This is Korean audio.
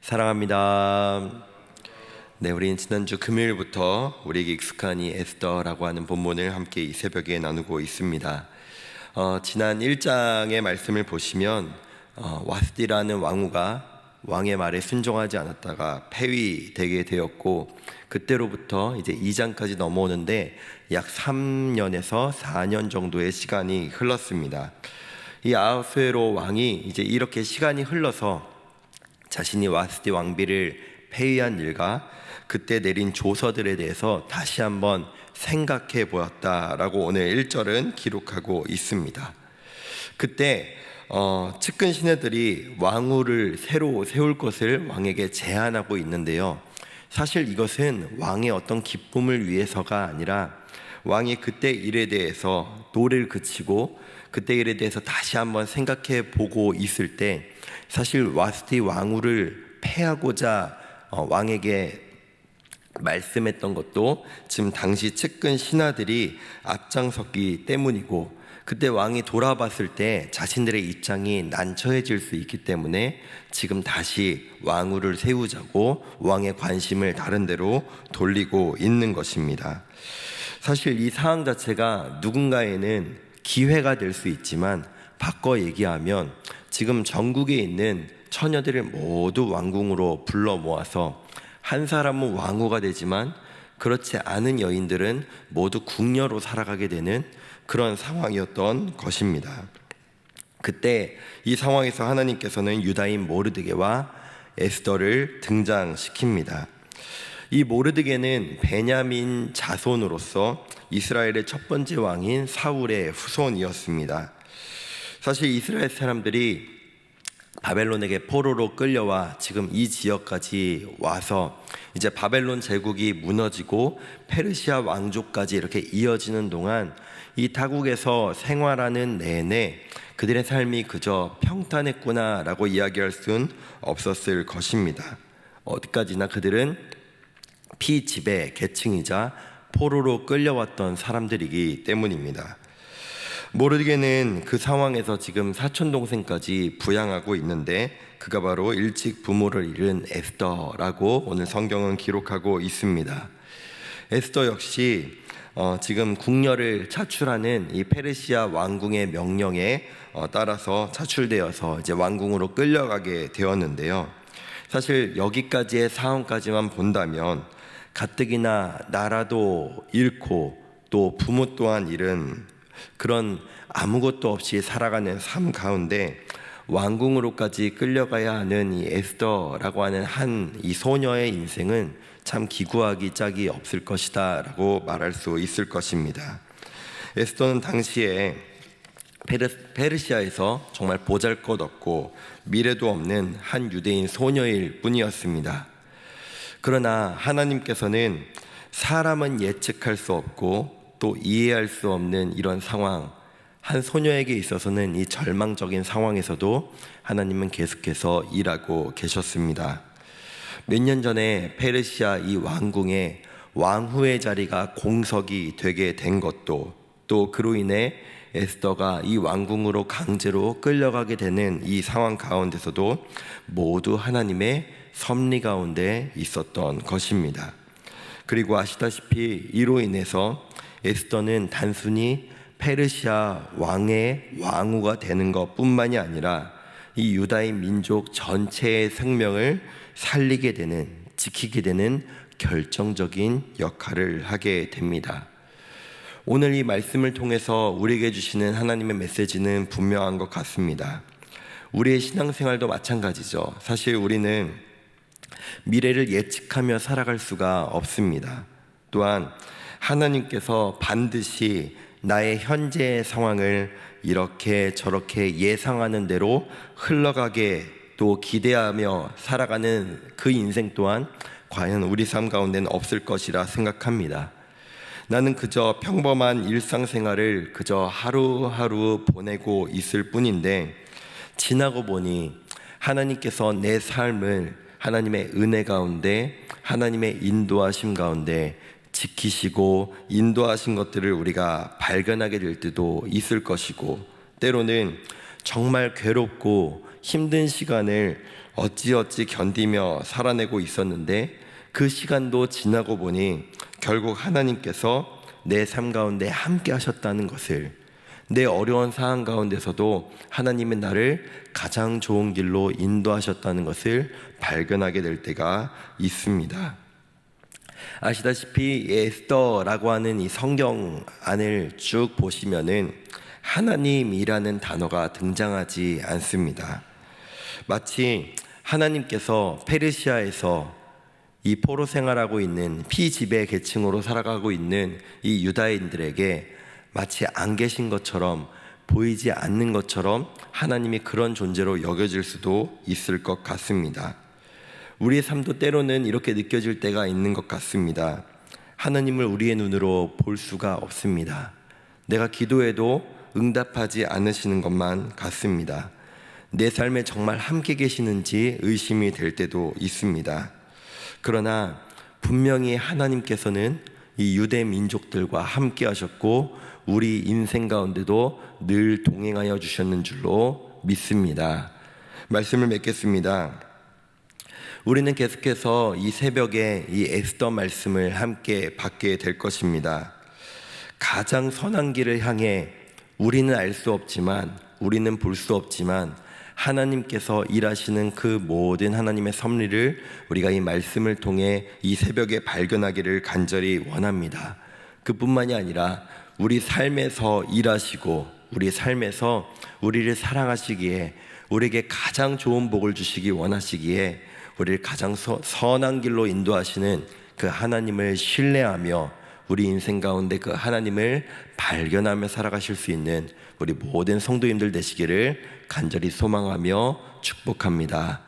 사랑합니다. 네, 우리는 지난주 금요일부터 우리에게 익숙한 이 에스더라고 하는 본문을 함께 이 새벽에 나누고 있습니다. 지난 1장의 말씀을 보시면 와스디라는 왕후가 왕의 말에 순종하지 않았다가 폐위되게 되었고, 그때로부터 이제 2장까지 넘어오는데 약 3년에서 4년 정도의 시간이 흘렀습니다. 이 아하수에로 왕이 이제 이렇게 시간이 흘러서 자신이 와스디 왕비를 폐위한 일과 그때 내린 조서들에 대해서 다시 한번 생각해 보았다라고 오늘 1절은 기록하고 있습니다. 그때 측근 시내들이 왕후를 새로 세울 것을 왕에게 제안하고 있는데요, 사실 이것은 왕의 어떤 기쁨을 위해서가 아니라 왕이 그때 일에 대해서 노를 그치고 그때 일에 대해서 다시 한번 생각해 보고 있을 때, 사실 와스티 왕후를 폐하고자 왕에게 말씀했던 것도 지금 당시 측근 신하들이 앞장섰기 때문이고, 그때 왕이 돌아봤을 때 자신들의 입장이 난처해질 수 있기 때문에 지금 다시 왕후를 세우자고 왕의 관심을 다른 데로 돌리고 있는 것입니다. 사실 이 상황 자체가 누군가에는 기회가 될 수 있지만, 바꿔 얘기하면 지금 전국에 있는 처녀들을 모두 왕궁으로 불러 모아서 한 사람은 왕후가 되지만 그렇지 않은 여인들은 모두 궁녀로 살아가게 되는 그런 상황이었던 것입니다. 그때 이 상황에서 하나님께서는 유다인 모르드게와 에스더를 등장시킵니다. 이 모르드게는 베냐민 자손으로서 이스라엘의 첫 번째 왕인 사울의 후손이었습니다. 사실 이스라엘 사람들이 바벨론에게 포로로 끌려와 지금 이 지역까지 와서 이제 바벨론 제국이 무너지고 페르시아 왕조까지 이렇게 이어지는 동안 이 타국에서 생활하는 내내 그들의 삶이 그저 평탄했구나라고 이야기할 수는 없었을 것입니다. 어디까지나 그들은 피지배 계층이자 포로로 끌려왔던 사람들이기 때문입니다. 모르드게는 그 상황에서 지금 사촌동생까지 부양하고 있는데, 그가 바로 일찍 부모를 잃은 에스더라고 오늘 성경은 기록하고 있습니다. 에스더 역시 지금 궁녀를 차출하는 이 페르시아 왕궁의 명령에 따라서 차출되어서 이제 왕궁으로 끌려가게 되었는데요, 사실 여기까지의 상황까지만 본다면 가뜩이나 나라도 잃고 또 부모 또한 잃은 그런 아무것도 없이 살아가는 삶 가운데 왕궁으로까지 끌려가야 하는 이 에스더라고 하는 한 이 소녀의 인생은 참 기구하기 짝이 없을 것이다 라고 말할 수 있을 것입니다. 에스더는 당시에 페르시아에서 정말 보잘것없고 미래도 없는 한 유대인 소녀일 뿐이었습니다. 그러나 하나님께서는 사람은 예측할 수 없고 또 이해할 수 없는 이런 상황, 한 소녀에게 있어서는 이 절망적인 상황에서도 하나님은 계속해서 일하고 계셨습니다. 몇 년 전에 페르시아 이 왕궁에 왕후의 자리가 공석이 되게 된 것도, 또 그로 인해 에스더가 이 왕궁으로 강제로 끌려가게 되는 이 상황 가운데서도 모두 하나님의 섭리 가운데 있었던 것입니다. 그리고 아시다시피 이로 인해서 에스더는 단순히 페르시아 왕의 왕후가 되는 것뿐만이 아니라 이 유다인 민족 전체의 생명을 살리게 되는, 지키게 되는 결정적인 역할을 하게 됩니다. 오늘 이 말씀을 통해서 우리에게 주시는 하나님의 메시지는 분명한 것 같습니다. 우리의 신앙생활도 마찬가지죠. 사실 우리는 미래를 예측하며 살아갈 수가 없습니다. 또한 하나님께서 반드시 나의 현재의 상황을 이렇게 저렇게 예상하는 대로 흘러가게 또 기대하며 살아가는 그 인생 또한 과연 우리 삶 가운데는 없을 것이라 생각합니다. 나는 그저 평범한 일상생활을 그저 하루하루 보내고 있을 뿐인데, 지나고 보니 하나님께서 내 삶을 하나님의 은혜 가운데, 하나님의 인도하심 가운데 지키시고 인도하신 것들을 우리가 발견하게 될 때도 있을 것이고, 때로는 정말 괴롭고 힘든 시간을 어찌어찌 견디며 살아내고 있었는데 그 시간도 지나고 보니 결국 하나님께서 내 삶 가운데 함께 하셨다는 것을, 내 어려운 상황 가운데서도 하나님은 나를 가장 좋은 길로 인도하셨다는 것을 발견하게 될 때가 있습니다. 아시다시피 에스더라고 하는 이 성경 안을 쭉 보시면은 하나님이라는 단어가 등장하지 않습니다. 마치 하나님께서 페르시아에서 이 포로 생활하고 있는 피지배 계층으로 살아가고 있는 이 유다인들에게 마치 안 계신 것처럼, 보이지 않는 것처럼 하나님이 그런 존재로 여겨질 수도 있을 것 같습니다. 우리의 삶도 때로는 이렇게 느껴질 때가 있는 것 같습니다. 하나님을 우리의 눈으로 볼 수가 없습니다. 내가 기도해도 응답하지 않으시는 것만 같습니다. 내 삶에 정말 함께 계시는지 의심이 될 때도 있습니다. 그러나 분명히 하나님께서는 이 유대 민족들과 함께 하셨고 우리 인생 가운데도 늘 동행하여 주셨는 줄로 믿습니다. 말씀을 맺겠습니다. 우리는 계속해서 이 새벽에 이 에스더 말씀을 함께 받게 될 것입니다. 가장 선한 길을 향해 우리는 알 수 없지만, 우리는 볼 수 없지만 하나님께서 일하시는 그 모든 하나님의 섭리를 우리가 이 말씀을 통해 이 새벽에 발견하기를 간절히 원합니다. 그뿐만이 아니라 우리 삶에서 일하시고 우리 삶에서 우리를 사랑하시기에, 우리에게 가장 좋은 복을 주시기 원하시기에 우리를 가장 선한 길로 인도하시는 그 하나님을 신뢰하며 우리 인생 가운데 그 하나님을 발견하며 살아가실 수 있는 우리 모든 성도님들 되시기를 간절히 소망하며 축복합니다.